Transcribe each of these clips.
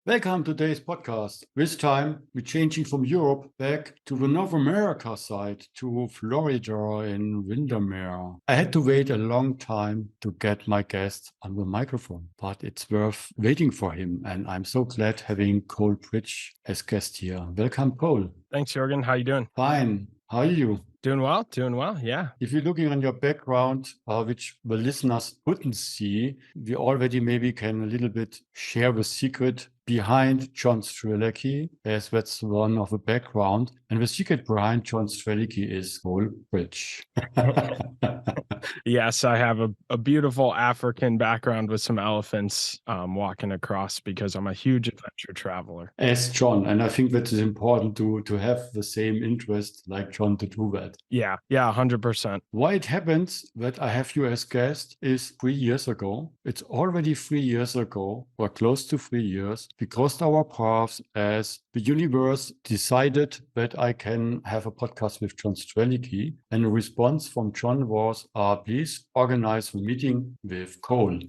Welcome to today's podcast. This time, we're changing from Europe back to the North America side, to Florida in Windermere. I had to wait a long time to get my guest on the microphone, but it's worth waiting for him. And I'm so glad having Cole Bridge as guest here. Welcome, Cole. Thanks, Juergen. How you doing? Fine. How are you? Doing well. Yeah. If you're looking on your background, which the listeners couldn't see, we already maybe can a little bit share the secret behind John Strelecky, as that's one of the background. And the secret behind John Strelecky is Cole Bridge. Yes, I have a beautiful African background with some elephants walking across because I'm a huge adventure traveler. As John, and I think that is important to have the same interest like John to do that. Yeah, 100%. Why it happens that I have you as guest is 3 years ago. It's already 3 years ago, or close to 3 years. We crossed our paths as the universe decided that I can have a podcast with John Strelecky. And the response from John was, please organize a meeting with Cole.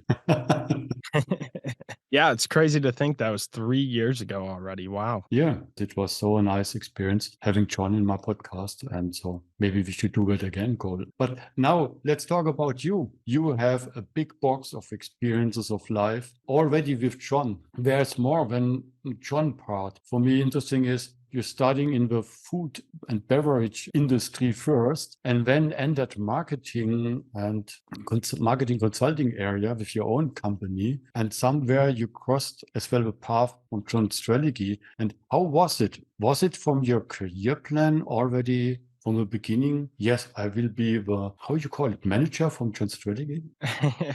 Yeah, it's crazy to think that was 3 years ago already. Wow. Yeah, it was so a nice experience having John in my podcast. And so maybe we should do it again, Cole. But now let's talk about you. You have a big box of experiences of life already with John. There's more than John part. For me, interesting is you're starting in the food and beverage industry first, and then entered marketing and marketing consulting area with your own company. And somewhere you crossed as well the path from John Strelecky. And how was it? Was it from your career plan already from the beginning? Yes, I will be the, how you call it, manager from John Strelecky?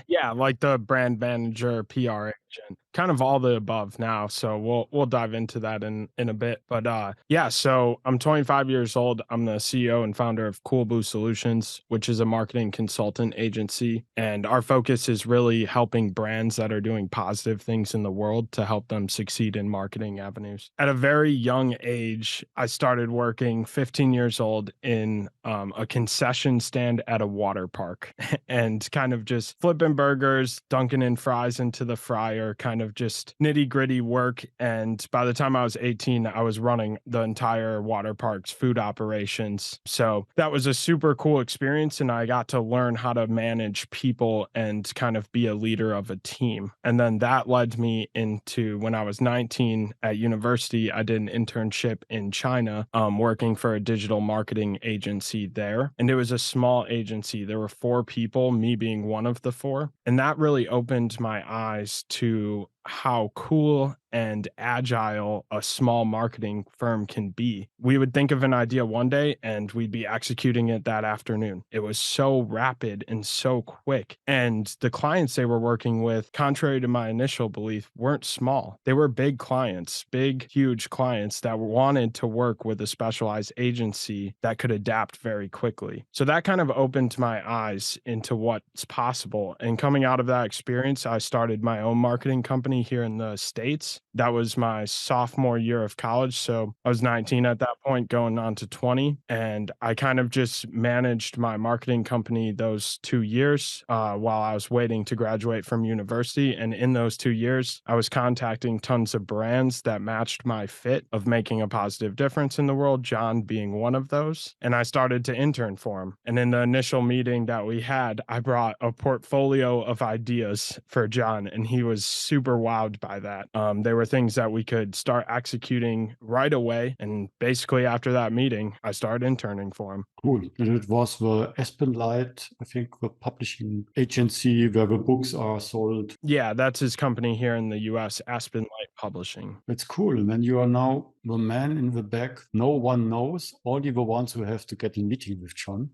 Yeah, like the brand manager, PR agent, kind of all the above now. So we'll dive into that in a bit. But yeah, so I'm 25 years old. I'm the CEO and founder of Cool Blue Solutions, which is a marketing consultant agency. And our focus is really helping brands that are doing positive things in the world to help them succeed in marketing avenues. At a very young age, I started working 15 years old in a concession stand at a water park and kind of just flipping burgers, dunking in fries into the fryer, kind of just nitty gritty work. And by the time I was 18, I was running the entire water park's food operations. So that was a super cool experience. And I got to learn how to manage people and kind of be a leader of a team. And then that led me into when I was 19 at university, I did an internship in China, working for a digital marketing agency there. And it was a small agency. There were 4 people, me being one of the 4. And that really opened my eyes to how cool and agile a small marketing firm can be. We would think of an idea one day and we'd be executing it that afternoon. It was so rapid and so quick. And the clients they were working with, contrary to my initial belief, weren't small. They were big clients, big, huge clients that wanted to work with a specialized agency that could adapt very quickly. So that kind of opened my eyes into what's possible. And coming out of that experience, I started my own marketing company here in the States. That was my sophomore year of college. So I was 19 at that point, going on to 20. And I kind of just managed my marketing company those 2 years while I was waiting to graduate from university. And in those 2 years, I was contacting tons of brands that matched my fit of making a positive difference in the world, John being one of those. And I started to intern for him. And in the initial meeting that we had, I brought a portfolio of ideas for John, and he was super wowed by that. There were things that we could start executing right away. And basically after that meeting, I started interning for him. Cool. And it was the Aspenlight, I think, the publishing agency where the books are sold. Yeah, that's his company here in the US, Aspenlight Publishing. That's cool. And then you are now the man in the back. No one knows, only the ones who have to get a meeting with John.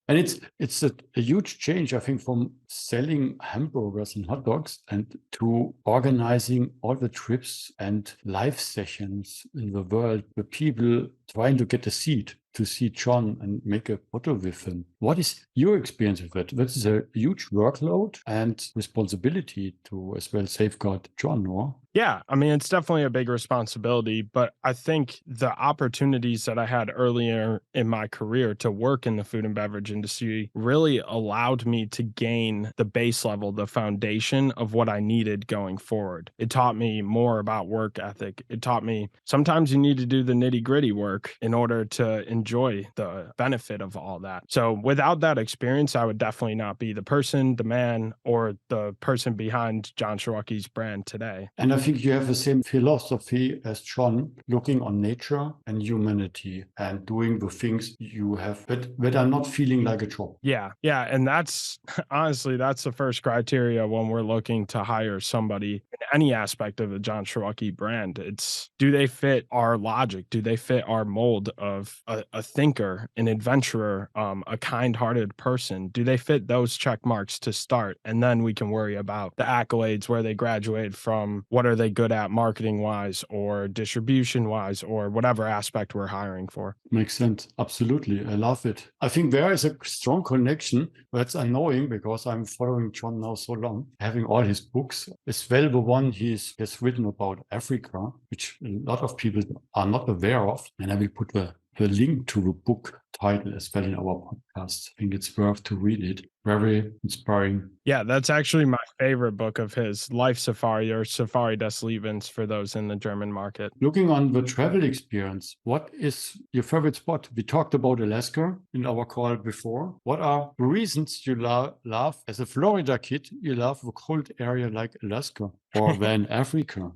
And it's a huge change, I think, from selling hamburgers and hot dogs and to organizing all the trips and live sessions in the world where people trying to get a seat to see John and make a photo with him. What is your experience with that? That is a huge workload and responsibility to as well safeguard John, or? Yeah, I mean, it's definitely a big responsibility, but I think the opportunities that I had earlier in my career to work in the food and beverage industry really allowed me to gain the base level, the foundation of what I needed going forward. It taught me more about work ethic. It taught me sometimes you need to do the nitty gritty work in order to enjoy the benefit of all that. So without that experience, I would definitely not be the person, the man, or the person behind John Strzelecky's brand today. And I think you have the same philosophy as John, looking on nature and humanity and doing the things you have that are not feeling like a job. Yeah, yeah, and that's honestly, that's the first criteria when we're looking to hire somebody in any aspect of the John Strelecky brand. It's, do they fit our logic? Do they fit our mold of a thinker, an adventurer, a kind-hearted person? Do they fit those check marks to start? And then we can worry about the accolades, where they graduated from, what are they good at marketing-wise or distribution-wise, or whatever aspect we're hiring for. Makes sense. Absolutely. I love it. I think there is a strong connection. That's annoying because I'm following John now so long, having all his books, as well the one has written about Africa, which a lot of people are not aware of. And I will put the link to the book title as well in our podcast. I think it's worth to read it. Very inspiring. Yeah, that's actually my favorite book of his, Life Safari, or Safari des Lebens for those in the German market. Looking on the travel experience, what is your favorite spot? We talked about Alaska in our call before. What are the reasons you love, as a Florida kid, you love a cold area like Alaska or then Africa?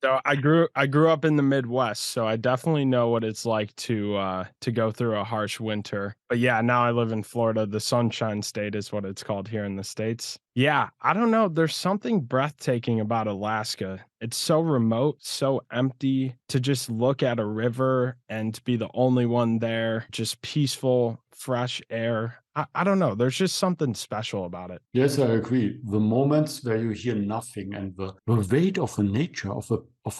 So I grew up in the Midwest, so I definitely know what it's like to go through a harsh winter. But yeah, now I live in Florida. The Sunshine State is what it's called here in the States. Yeah, I don't know. There's something breathtaking about Alaska. It's so remote, so empty. To just look at a river and be the only one there, just peaceful, fresh air. I don't know. There's just something special about it. Yes, I agree. The moments where you hear nothing and the weight of the nature, of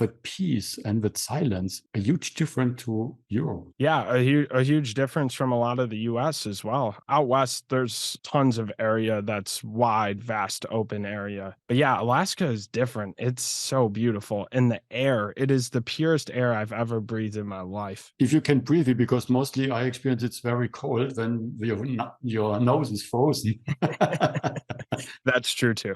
a peace and the silence, a huge difference to Europe. Yeah, a huge difference from a lot of the US as well. Out west, there's tons of area that's wide, vast, open area. But yeah, Alaska is different. It's so beautiful. And the air, it is the purest air I've ever breathed in my life. If you can breathe it, because mostly I experience it's very cold when your nose is frozen. That's true too.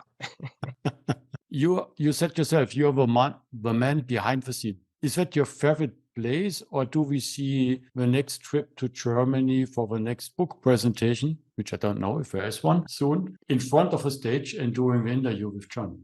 You said yourself, you're the man behind the scene. Is that your favorite place, or do we see the next trip to Germany for the next book presentation, which I don't know if there is one soon, in front of a stage and doing the interview with John?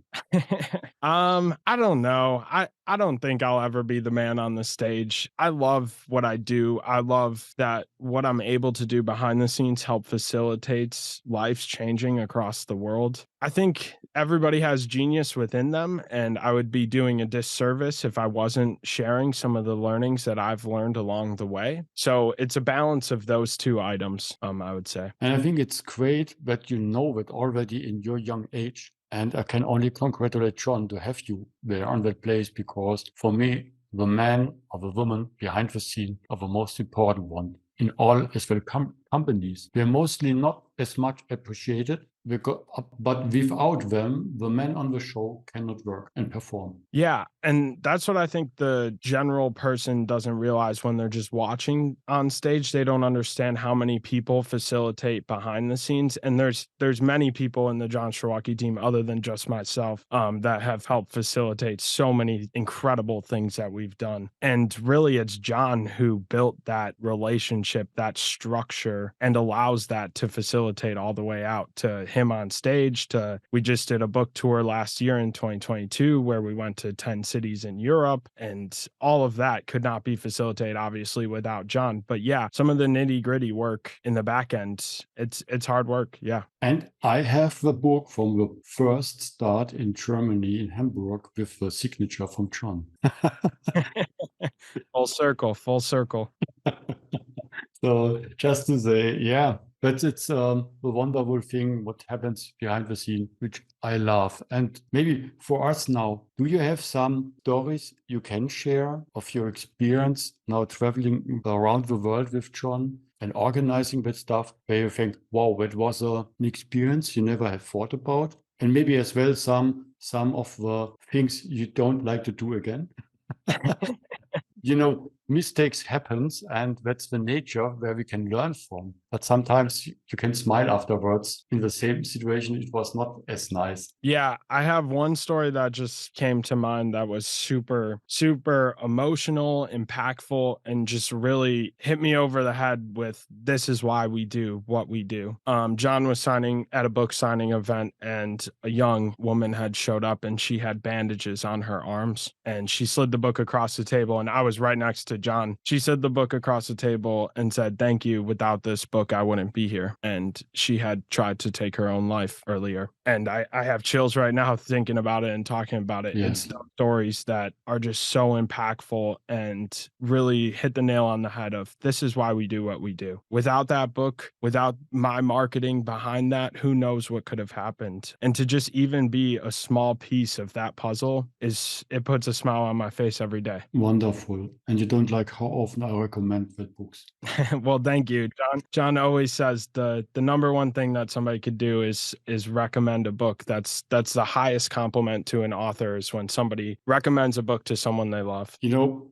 I don't know. I don't think I'll ever be the man on the stage. I love what I do. I love that what I'm able to do behind the scenes help facilitates lives changing across the world. I think everybody has genius within them, and I would be doing a disservice if I wasn't sharing some of the learnings that I've learned along the way. So it's a balance of those two items, I would say. And I think it's great that you know it already in your young age. And I can only congratulate John to have you there on that place, because for me, the man or the woman behind the scene are the most important one in all as well companies. They're mostly not as much appreciated, but without them, the man on the show cannot work and perform. Yeah, and that's what I think the general person doesn't realize when they're just watching on stage. They don't understand how many people facilitate behind the scenes, and there's many people in the John Strelecky team other than just myself that have helped facilitate so many incredible things that we've done. And really, it's John who built that relationship, that structure, and allows that to facilitate all the way out to him on stage. To, we just did a book tour last year in 2022 where we went to 10 cities in Europe, and all of that could not be facilitated obviously without John. But yeah, some of the nitty-gritty work in the back end, it's hard work. Yeah. And I have the book from the first start in Germany, in Hamburg, with the signature from John. Full circle, full circle. So just to say, yeah, but it's a wonderful thing what happens behind the scene, which I love. And maybe for us now, do you have some stories you can share of your experience now traveling around the world with John and organizing that stuff, where you think, wow, that was an experience you never had thought about? And maybe as well some some of the things you don't like to do again? Mistakes happens, and that's the nature where we can learn from. But sometimes you can smile afterwards. In the same situation, it was not as nice. Yeah, I have one story that just came to mind that was super, super emotional, impactful, and just really hit me over the head with this is why we do what we do. John was signing at a book signing event, and a young woman had showed up and she had bandages on her arms, and she slid the book across the table, and I was right next to John. She slid the book across the table and said, "Thank you. Without this book, I wouldn't be here." And she had tried to take her own life earlier. And I have chills right now thinking about it and talking about it. It's those stories that are just so impactful and really hit the nail on the head of this is why we do what we do. Without that book, without my marketing behind that, who knows what could have happened. And to just even be a small piece of that puzzle it puts a smile on my face every day. Wonderful. And you don't like how often I recommend that books. Well, thank you. John always says the number one thing that somebody could do is recommend a book. That's the highest compliment to an author is when somebody recommends a book to someone they love.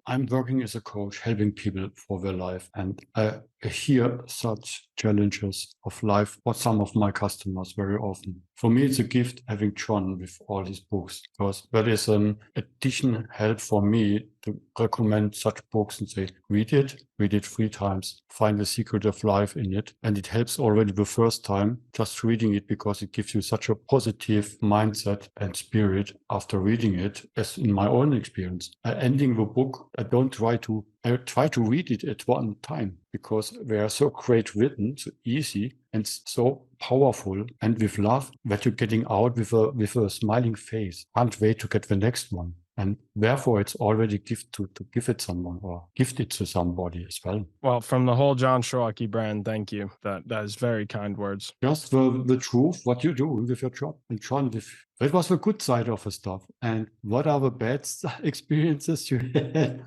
I'm working as a coach, helping people for their life, and I hear such challenges of life for some of my customers very often. For me, it's a gift having John with all his books, because that is an additional help for me to recommend such books and say, read it 3 times, find the secret of life in it. And it helps already the first time just reading it, because it gives you such a positive mindset and spirit after reading it, as in my own experience. Ending the book, I try to read it at one time, because they are so great written, so easy and so powerful, and with love that you're getting out with a smiling face. Can't wait to get the next one. And therefore, it's already a gift to give it someone or gift it to somebody as well. Well, from the whole John Strelecky brand, thank you. That is very kind words. Just the truth, what you do with your job. And John, that was the good side of the stuff. And what are the bad experiences you had?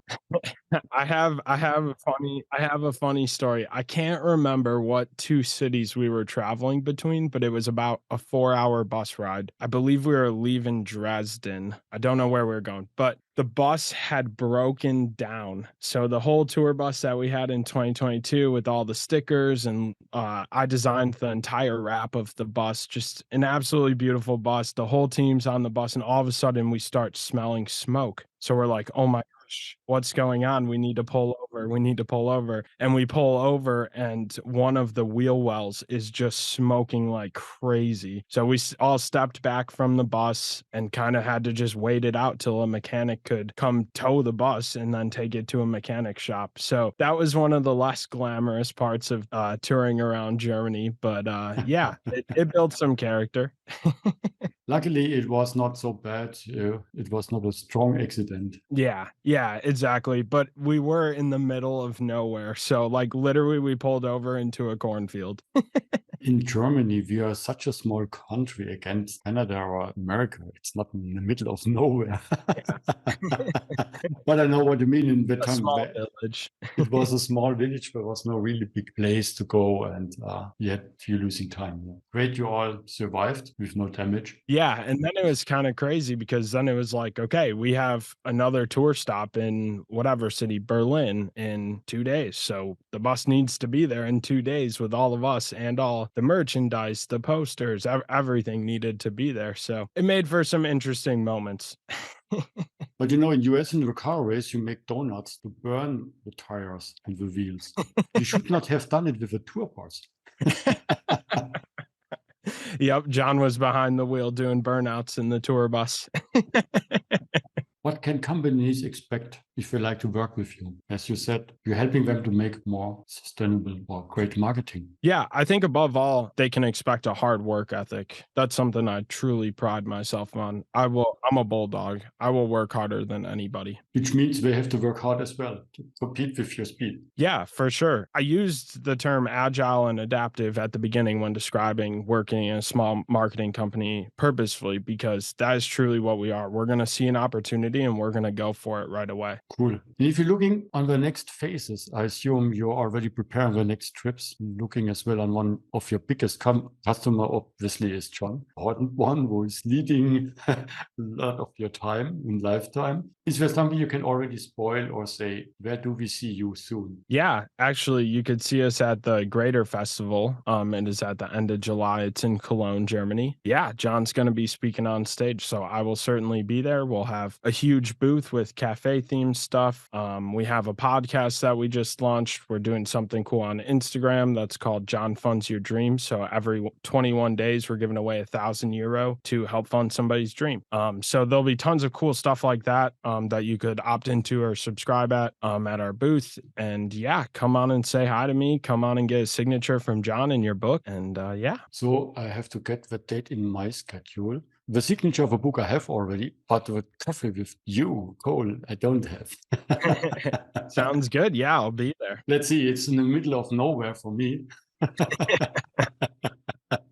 I have a funny story. I can't remember what 2 cities we were traveling between, but it was about a 4-hour bus ride. I believe we were leaving Dresden. I don't know where we were going, but the bus had broken down. So the whole tour bus that we had in 2022 with all the stickers and I designed the entire wrap of the bus, just an absolutely beautiful bus. The whole team's on the bus, and all of a sudden we start smelling smoke. So we're like, oh my gosh, what's going on? We need to pull over. We need to pull over. And we pull over, and one of the wheel wells is just smoking like crazy. So we all stepped back from the bus and kind of had to just wait it out till a mechanic could come tow the bus and then take it to a mechanic shop. So that was one of the less glamorous parts of touring around Germany. But yeah, it built some character. Luckily, it was not so bad. It was not a strong accident. Yeah, exactly. But we were in the middle of nowhere. So like literally we pulled over into a cornfield. In Germany, we are such a small country against Canada or America. It's not in the middle of nowhere. But I know what you mean in the time. Small village. It was a small village. There was no really big place to go, and yet you're losing time. Yeah. Great, you all survived with no damage. Yeah, and then it was kind of crazy because then it was like, okay, we have another tour stop in whatever city, Berlin, in 2 days. So the bus needs to be there in 2 days with all of us and all the merchandise, the posters, everything needed to be there. So it made for some interesting moments. But in US, in the car race, you make donuts to burn the tires and the wheels. You should not have done it with a tour bus. Yep, John was behind the wheel doing burnouts in the tour bus. What can companies expect if they like to work with you? As you said, you're helping them to make more sustainable or great marketing. Yeah, I think above all, they can expect a hard work ethic. That's something I truly pride myself on. I'm a bulldog. I will work harder than anybody. Which means they have to work hard as well to compete with your speed. Yeah, for sure. I used the term agile and adaptive at the beginning when describing working in a small marketing company purposefully, because that is truly what we are. We're going to see an opportunity and and we're going to go for it right away. Cool. And if you're looking on the next phases, I assume you're already preparing the next trips, looking as well on one of your biggest customer, obviously, is John, one who is leading a lot of your time in lifetime. Is there something you can already spoil or say, where do we see you soon? Yeah, actually, you could see us at the Greater Festival. It is at the end of July. It's in Cologne, Germany. Yeah, John's going to be speaking on stage, so I will certainly be there. We'll have a huge booth with cafe themed stuff. We have a podcast that we just launched. We're doing something cool on Instagram that's called John Funds Your Dream. So every 21 days, we're giving away €1,000 to help fund somebody's dream. So there'll be tons of cool stuff like that that you could opt into or subscribe at our booth. And yeah, come on and say hi to me. Come on and get a signature from John in your book. And yeah. So I have to get the date in my schedule. The signature of a book I have already, but the coffee with you, Cole, I don't have. Sounds good. Yeah, I'll be there. Let's see, it's in the middle of nowhere for me.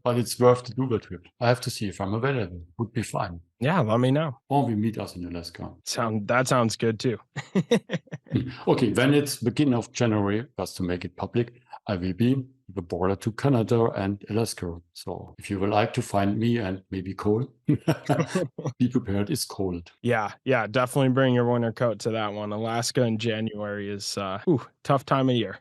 But it's worth to do the trip. I have to see if I'm available. Would be fine. Yeah, let me know. Or we meet us in Alaska. That sounds good too. Okay, when it's beginning of January, just to make it public, I will be the border to Canada and Alaska. So if you would like to find me and maybe Cole, be prepared. It's cold. Yeah, definitely bring your winter coat to that one. Alaska in January is tough time of year.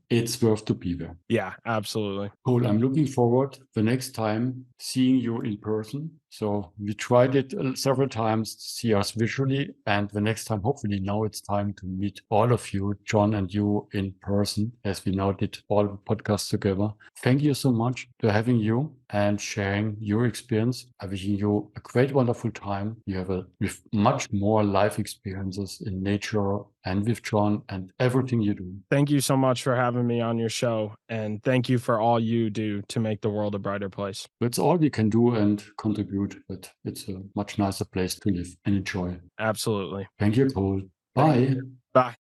It's worth to be there. Yeah, absolutely. Cole, I'm looking forward the next time seeing you in person. So we tried it several times to see us visually. And the next time, hopefully now it's time to meet all of you, John and you, in person, as we now did all the podcasts together. Thank you so much for having you and sharing your experience. I wish you a great, wonderful time. You have with much more life experiences in nature and with John and everything you do. Thank you so much for having me on your show. And thank you for all you do to make the world a brighter place. That's all we can do and contribute, but it's a much nicer place to live and enjoy. Absolutely. Thank you, Cole. Bye. Bye.